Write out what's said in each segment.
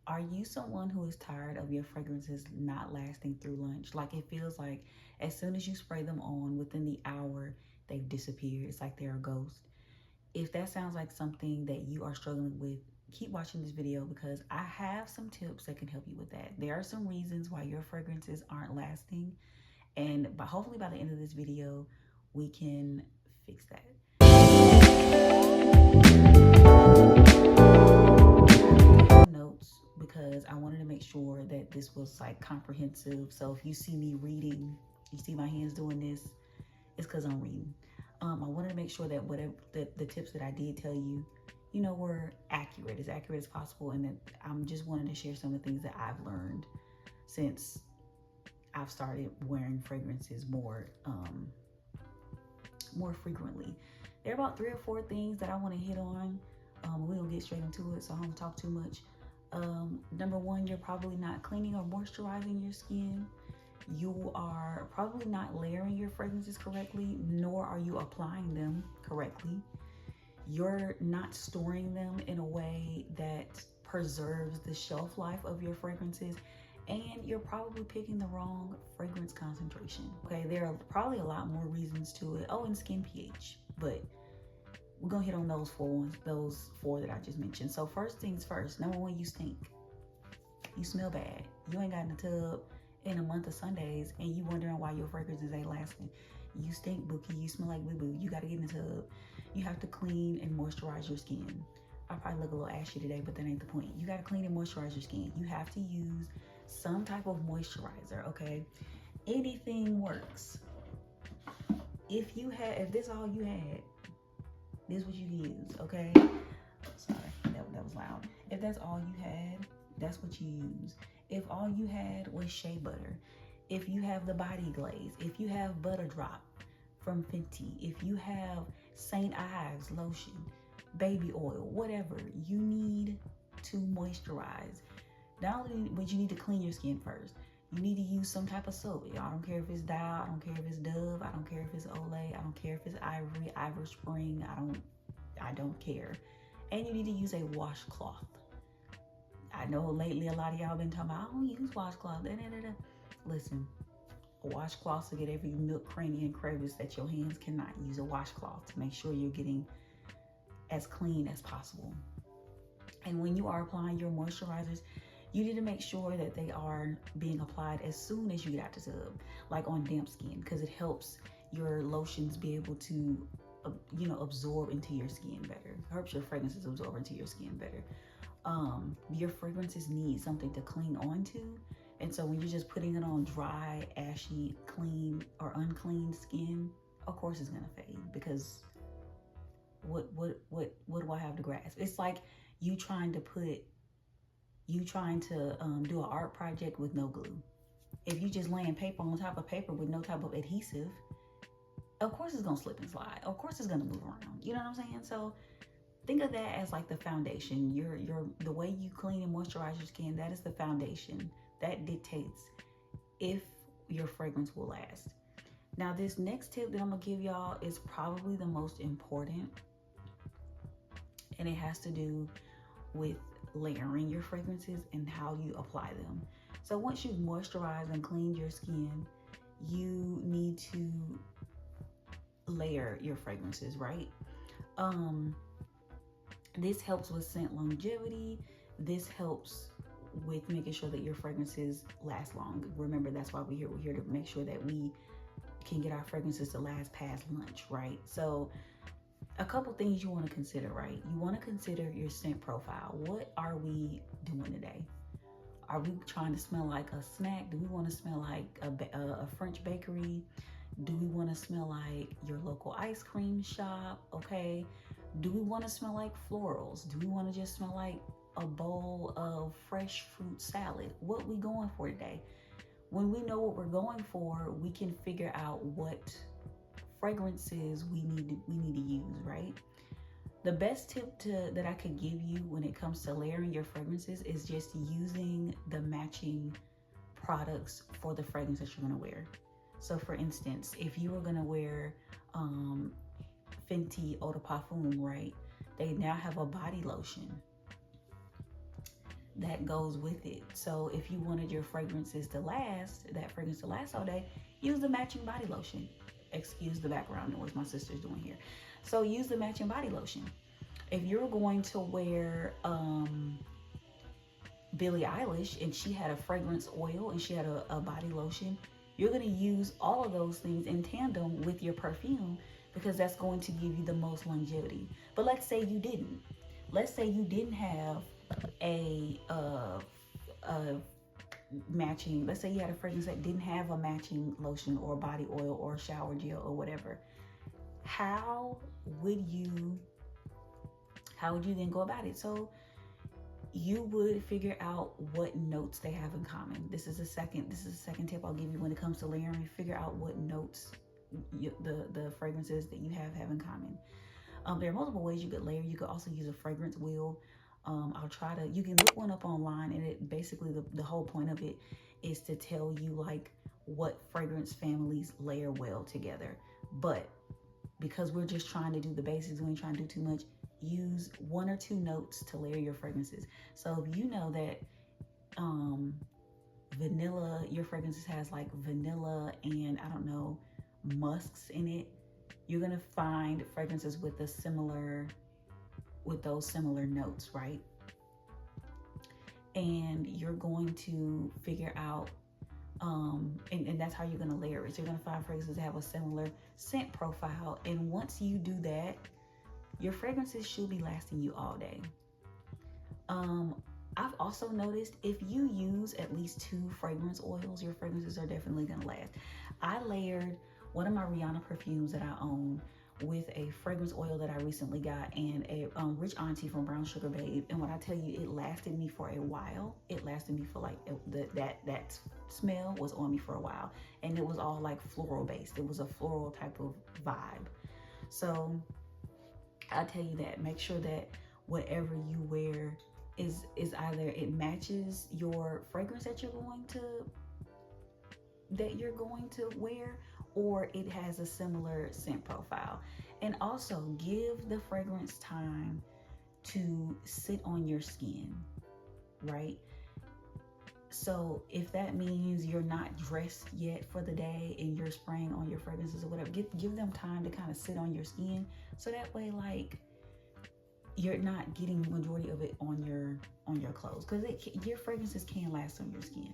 Are you someone who is tired of your fragrances not lasting through lunch? Like it feels like as soon as you spray them on, within the hour, they've disappeared. It's like they're a ghost. If that sounds like something that you are struggling with, keep watching this video because I have some tips that can help you with that. There are some reasons why your fragrances aren't lasting, and hopefully by the end of this video, we can fix that. Notes because I wanted to make sure that this was like comprehensive. So if you see me reading, you see my hands doing this, it's because I'm reading. I wanted to make sure that whatever the tips that I did tell you, were accurate, as accurate as possible, and that I'm just wanting to share some of the things that I've learned since I've started wearing fragrances more frequently. There are about 3 or 4 things that I want to hit on. We'll get straight into it, so I don't talk too much. Number 1, you're probably not cleaning or moisturizing your skin. You are probably not layering your fragrances correctly, nor are you applying them correctly. You're not storing them in a way that preserves the shelf life of your fragrances, and you're probably picking the wrong fragrance concentration. Okay, there are probably a lot more reasons to it. Oh, and skin pH, but we're gonna hit on those 4 that I just mentioned. So first things first, number 1, you stink. You smell bad. You ain't got in the tub in a month of Sundays and you wondering why your fragrances ain't lasting. You stink, Bookie. You smell like boo-boo. You gotta get in the tub. You have to clean and moisturize your skin. I probably look a little ashy today, but that ain't the point. You gotta clean and moisturize your skin. You have to use some type of moisturizer, okay? Anything works. If this all you had, this is what you use, okay? Sorry, that was loud. If that's all you had, that's what you use. If all you had was shea butter, if you have the body glaze, if you have butter drop from Fenty, if you have St. Ives lotion, baby oil, whatever, you need to moisturize. Not only, but you need to clean your skin first. You need to use some type of soap. I don't care if it's Dial, I don't care if it's Dove, I don't care if it's Olay, I don't care if it's Ivory, Ivor Spring, I don't care. And you need to use a washcloth. I know lately a lot of y'all been talking about, I don't use washcloth. Listen, a washcloth to get every nook, cranny, and crevice that your hands cannot. Use a washcloth to make sure you're getting as clean as possible. And when you are applying your moisturizers, you need to make sure that they are being applied as soon as you get out the tub, like on damp skin, because it helps your lotions be able to, absorb into your skin better. It helps your fragrances absorb into your skin better. Your fragrances need something to cling onto. And so when you're just putting it on dry, ashy, clean, or unclean skin, of course it's gonna fade, because what do I have to grasp? It's like you trying to do an art project with no glue. If you just laying paper on top of paper with no type of adhesive, of course it's gonna slip and slide. Of course it's gonna move around. You know what I'm saying? So think of that as like the foundation. The way you clean and moisturize your skin, that is the foundation. That dictates if your fragrance will last. Now, this next tip that I'm gonna give y'all is probably the most important, and it has to do with layering your fragrances and how you apply them. So once you've moisturized and cleaned your skin, you need to layer your fragrances, right? This helps with scent longevity. This helps with making sure that your fragrances last long. Remember, that's why we're here. We're here to make sure that we can get our fragrances to last past lunch, right? So a couple things you want to consider, right? You want to consider your scent profile. What are we doing today? Are we trying to smell like a snack? Do we want to smell like a French bakery? Do we want to smell like your local ice cream shop? Okay. Do we want to smell like florals? Do we want to just smell like a bowl of fresh fruit salad? What we going for today? When we know what we're going for, we can figure out what fragrances we need to use, right? The best tip that I could give you when it comes to layering your fragrances is just using the matching products for the fragrance that you're gonna wear. So for instance, if you were gonna wear Fenty Eau de Parfum, right? They now have a body lotion that goes with it. So if you wanted your fragrances to last, that fragrance to last all day, use the matching body lotion. Excuse the background noise my sister's doing here. So use the matching body lotion. If you're going to wear Billie Eilish and she had a fragrance oil and she had a body lotion, you're going to use all of those things in tandem with your perfume because that's going to give you the most longevity. But let's say you didn't. Let's say you didn't have a matching, let's say you had a fragrance that didn't have a matching lotion or body oil or shower gel or whatever. How would you then go about it? So you would figure out what notes they have in common. This is a second tip I'll give you when it comes to layering. Figure out what notes the fragrances that you have in common. There are multiple ways you could layer. You could also use a fragrance wheel. You can look one up online, and it basically, the whole point of it is to tell you like what fragrance families layer well together. But because we're just trying to do the basics, we ain't trying to do too much, use 1 or 2 notes to layer your fragrances. So if you know that vanilla, your fragrances has like vanilla and I don't know, musks in it, you're gonna find fragrances with those similar notes, right? And you're going to figure out and that's how you're going to layer it. So you're going to find fragrances that have a similar scent profile, and once you do that, your fragrances should be lasting you all day. I've also noticed if you use at least 2 fragrance oils, your fragrances are definitely going to last. I layered one of my Rihanna perfumes that I own with a fragrance oil that I recently got and a Rich Auntie from Brown Sugar Babe. And when I tell you, it lasted me for a while. It lasted me for like that smell was on me for a while, and it was all like floral based. It was a floral type of vibe. So I tell you that make sure that whatever you wear is either it matches your fragrance that you're going to wear, or it has a similar scent profile. And also give the fragrance time to sit on your skin, right? So if that means you're not dressed yet for the day and you're spraying on your fragrances or whatever, give them time to kind of sit on your skin, so that way like you're not getting the majority of it on your clothes, because your fragrances can last on your skin.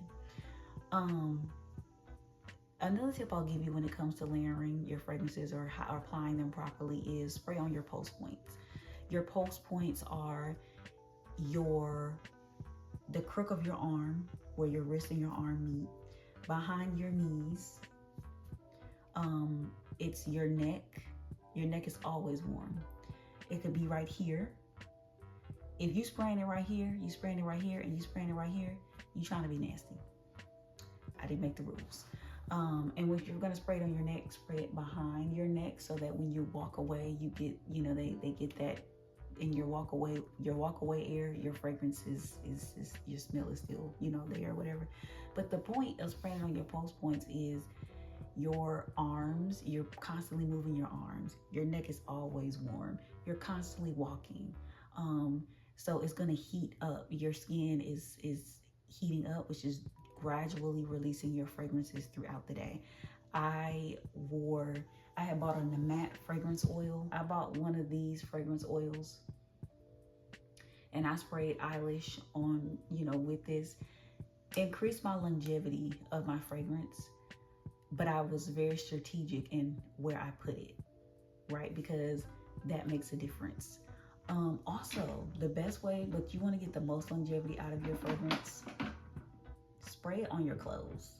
Another tip I'll give you when it comes to layering your fragrances or applying them properly is spray on your pulse points. Your pulse points are the crook of your arm, where your wrist and your arm meet, behind your knees. It's your neck. Your neck is always warm. It could be right here. If you spraying it right here, you spraying it right here, and you spraying it right here, you trying to be nasty. I didn't make the rules. And if you're gonna spray it on your neck, spray it behind your neck, so that when you walk away, you get, they get that in your walk away air. Your fragrance is your smell is still, there or whatever. But the point of spraying on your pulse points is your arms. You're constantly moving your arms. Your neck is always warm. You're constantly walking. So it's gonna heat up. Your skin is heating up, which is gradually releasing your fragrances throughout the day. I had bought a matte fragrance oil. I bought one of these fragrance oils and I sprayed Eilish on, with this. Increased my longevity of my fragrance, but I was very strategic in where I put it, right? Because that makes a difference. Also, the best way, but you want to get the most longevity out of your fragrance, spray it on your clothes.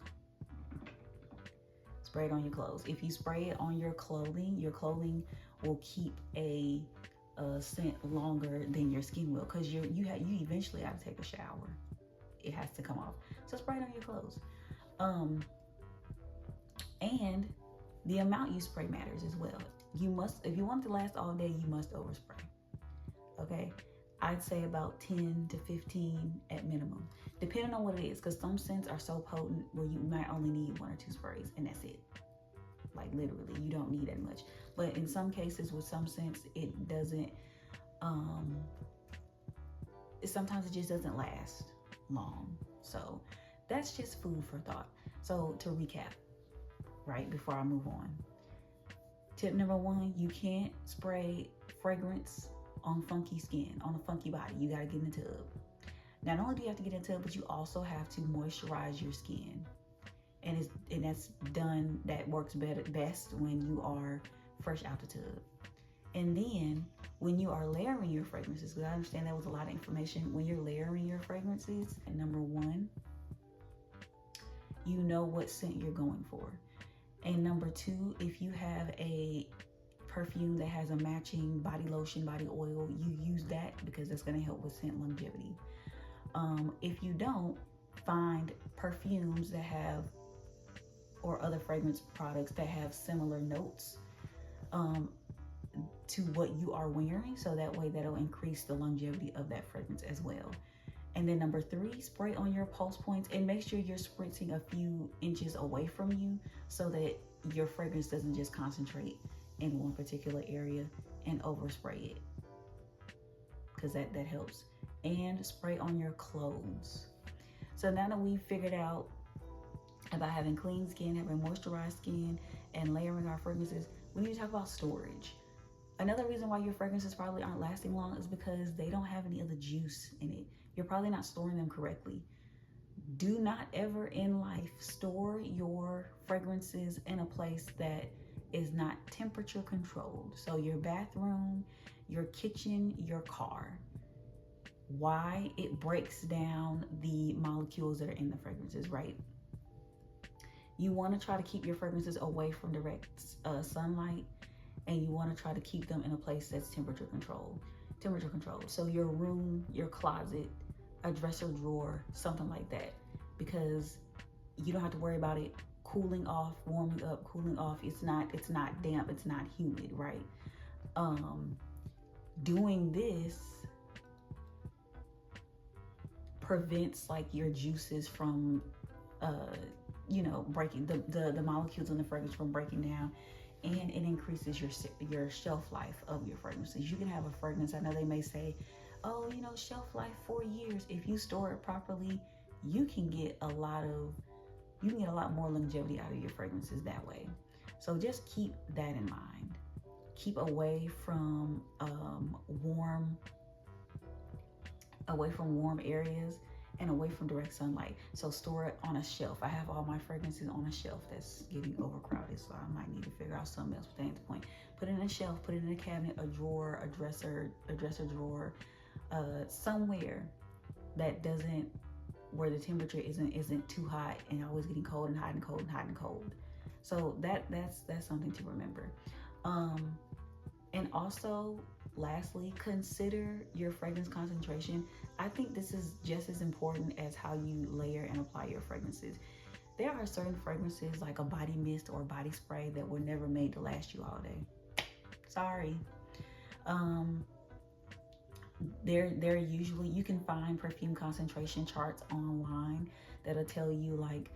Spray it on your clothes. If you spray it on your clothing will keep a scent longer than your skin will, because you eventually have to take a shower. It has to come off. So spray it on your clothes. And the amount you spray matters as well. If you want it to last all day, you must overspray. Okay? I'd say about 10 to 15 at minimum, depending on what it is, because some scents are so potent where you might only need 1 or 2 sprays, and that's it. Like literally, you don't need that much. But in some cases with some scents, it doesn't, sometimes it just doesn't last. long. So that's just food for thought. So to recap, right before I move on, tip number one, you can't spray fragrance on funky skin, on a funky body. You gotta get in the tub. Not only do you have to get in the tub, but you also have to moisturize your skin. And that's done, that works best when you are fresh out the tub. And then when you are layering your fragrances, because I understand that was a lot of information, when you're layering your fragrances, number one, you know what scent you're going for. And number two, if you have a perfume that has a matching body lotion, body oil, you use that because that's going to help with scent longevity. If you don't, find perfumes that have, or other fragrance products that have similar notes to what you are wearing, so that way that'll increase the longevity of that fragrance as well. And then number three, spray on your pulse points and make sure you're spritzing a few inches away from you so that your fragrance doesn't just concentrate in one particular area and overspray it, because that helps. And spray on your clothes. So now that we've figured out about having clean skin, having moisturized skin, and layering our fragrances, we need to talk about storage. Another reason why your fragrances probably aren't lasting long is because they don't have any of the juice in it. You're probably not storing them correctly. Do not ever in life store your fragrances in a place that is not temperature controlled. So your bathroom, your kitchen, your car. Why? It breaks down the molecules that are in the fragrances, right? You want to try to keep your fragrances away from direct sunlight, and you want to try to keep them in a place that's temperature controlled. So your room, your closet, a dresser drawer, something like that, because you don't have to worry about it cooling off, warming up, cooling off. It's not damp, it's not humid, right? Doing this prevents like your juices from breaking, the molecules in the fragrance from breaking down, and it increases your shelf life of your fragrances. You can have a fragrance, I know they may say, oh, shelf life 4 years. If you store it properly, you can get a lot more longevity out of your fragrances that way. So just keep that in mind. Keep away from warm areas and away from direct sunlight. So store it on a shelf. I have all my fragrances on a shelf that's getting overcrowded, so I might need to figure out something else. But that's the point. Put it in a shelf, put it in a cabinet, a drawer, a dresser drawer, somewhere that doesn't, where the temperature isn't too hot and always getting cold and hot and cold and hot and cold. So that's something to remember. And also, lastly, consider your fragrance concentration. I think this is just as important as how you layer and apply your fragrances. There are certain fragrances like a body mist or a body spray that were never made to last you all day. Sorry. They're usually, you can find perfume concentration charts online that'll tell you like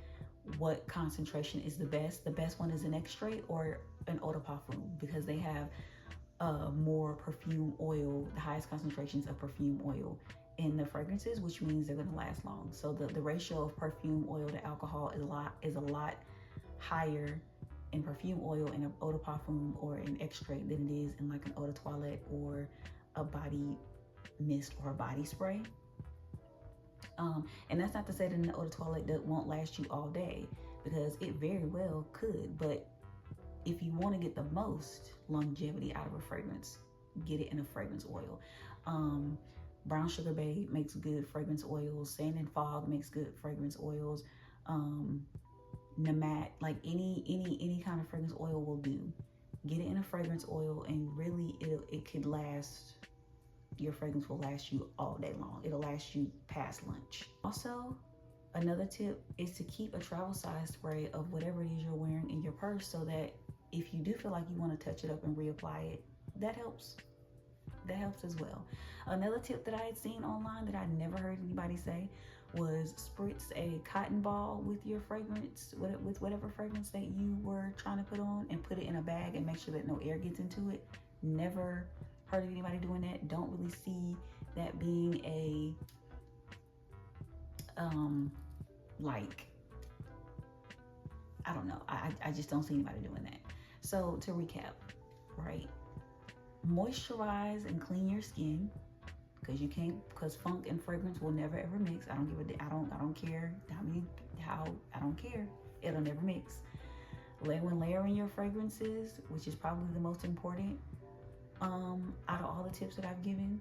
what concentration is the best. The best one is an extrait or an eau de parfum, because they have more perfume oil, the highest concentrations of perfume oil in the fragrances, which means they're going to last long. So the ratio of perfume oil to alcohol is a lot higher in perfume oil in an eau de parfum or an extrait than it is in like an eau de toilette or a body mist or a body spray. And that's not to say that an eau de toilette that won't last you all day, because it very well could. But if you want to get the most longevity out of a fragrance, get it in a fragrance oil. Brown Sugar Babe makes good fragrance oils. Sand and Fog makes good fragrance oils. Namat, like any kind of fragrance oil will do. Get it in a fragrance oil, and really it could last. Your fragrance will last you all day long. It'll last you past lunch. Also, another tip is to keep a travel size spray of whatever it is you're wearing in your purse, so that if you do feel like you want to touch it up and reapply it, that helps. That helps as well. Another tip that I had seen online that I never heard anybody say was spritz a cotton ball with your fragrance, with whatever fragrance that you were trying to put on, and put it in a bag and make sure that no air gets into it. Never heard of anybody doing that. Don't really see that being like, I don't know. I just don't see anybody doing that. So to recap, right? Moisturize and clean your skin, because you can't, because funk and fragrance will never ever mix. I don't give a, I don't care I don't care. It'll never mix. When layering your fragrances, which is probably the most important, out of all the tips that I've given,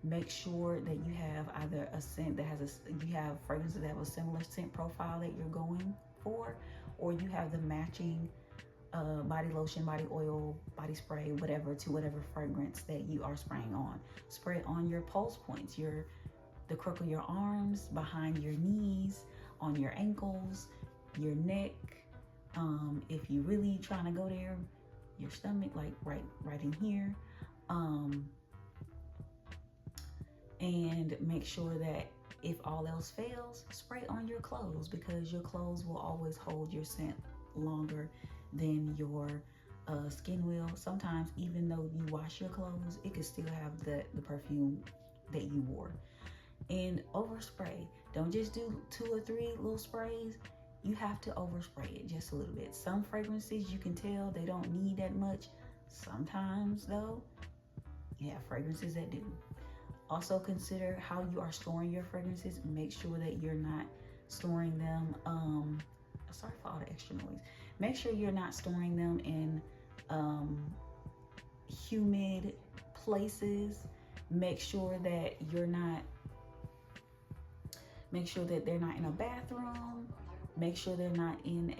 make sure that you have either a scent that has you have fragrances that have a similar scent profile that you're going for, or you have the matching body lotion, body oil, body spray, whatever, to whatever fragrance that you are spraying on. Spray it on your pulse points, the crook of your arms, behind your knees, on your ankles, your neck. If you really trying to go there, your stomach, like right in here. And make sure that if all else fails, spray on your clothes, because your clothes will always hold your scent longer than your skin will. Sometimes, even though you wash your clothes, it could still have the perfume that you wore. And overspray. Don't just do 2 or 3 little sprays. You have to overspray it just a little bit. Some fragrances, you can tell they don't need that much. Sometimes though, you have fragrances that do. Also consider how you are storing your fragrances. Make sure that you're not storing them, sorry for all the extra noise. Make sure you're not storing them in humid places. Make sure that they're not in a bathroom. Make sure they're not in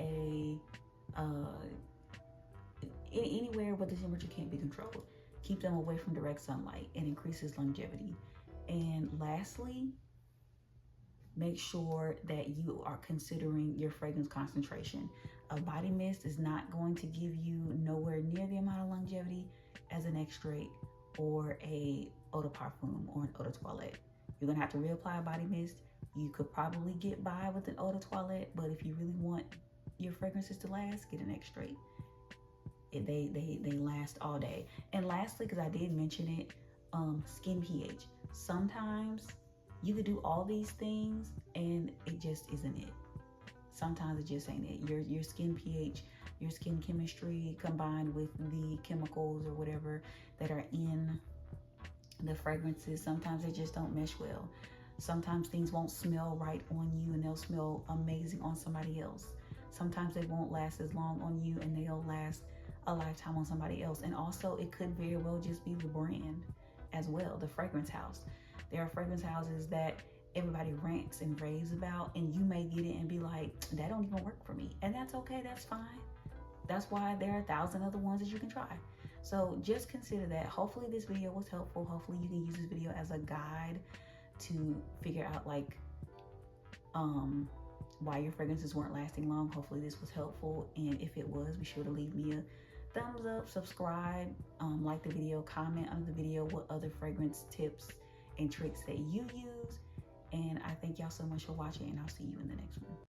anywhere where the temperature can't be controlled. Keep them away from direct sunlight. It increases longevity. And lastly, make sure that you are considering your fragrance concentration. A body mist is not going to give you nowhere near the amount of longevity as an extrait or a eau de parfum or an eau de toilette. You're gonna have to reapply a body mist. You could probably get by with an eau de toilette, but if you really want your fragrances to last, get an extrait. They last all day. And lastly, because I did mention it, skin pH. Sometimes you could do all these things and it just isn't it. Sometimes it just ain't it. Your skin pH, your skin chemistry combined with the chemicals or whatever that are in the fragrances, sometimes they just don't mesh well. Sometimes things won't smell right on you and they'll smell amazing on somebody else. Sometimes they won't last as long on you and they'll last a lifetime on somebody else. And also it could very well just be the brand as well, the fragrance house. There are fragrance houses that everybody rants and raves about, and you may get it and be like, that don't even work for me. And that's okay, that's fine. That's why there are 1,000 other ones that you can try. So just consider that. Hopefully this video was helpful. Hopefully you can use this video as a guide to figure out like why your fragrances weren't lasting long. Hopefully this was helpful, and if it was, be sure to leave me a thumbs up, subscribe, like the video, comment under the video what other fragrance tips and tricks that you use. And I thank y'all so much for watching, and I'll see you in the next one.